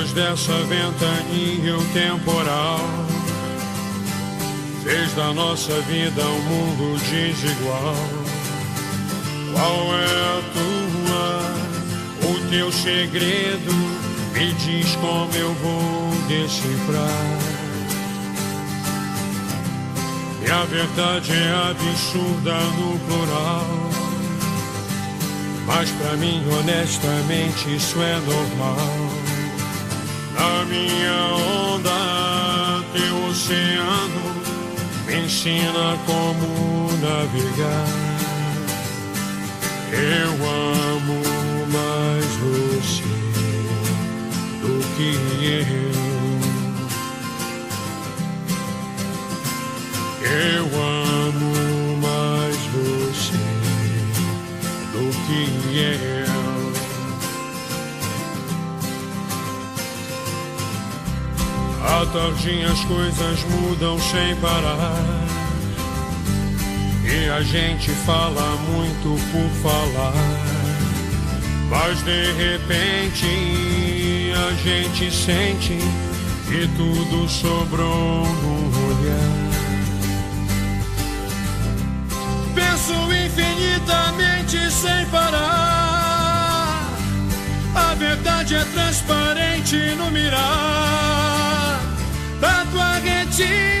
Depois dessa ventania o temporal fez da nossa vida um mundo desigual. Qual é a tua, o teu segredo? Me diz como eu vou decifrar. E a verdade é absurda no plural, mas pra mim honestamente isso é normal. Na minha onda, teu oceano me ensina como navegar. Eu amo mais você do que eu amo mais você do que eu. À tardinha as coisas mudam sem parar, e a gente fala muito por falar, mas de repente a gente sente que tudo sobrou no olhar. Penso infinitamente sem parar, a verdade é transparente no mirar da tua retina.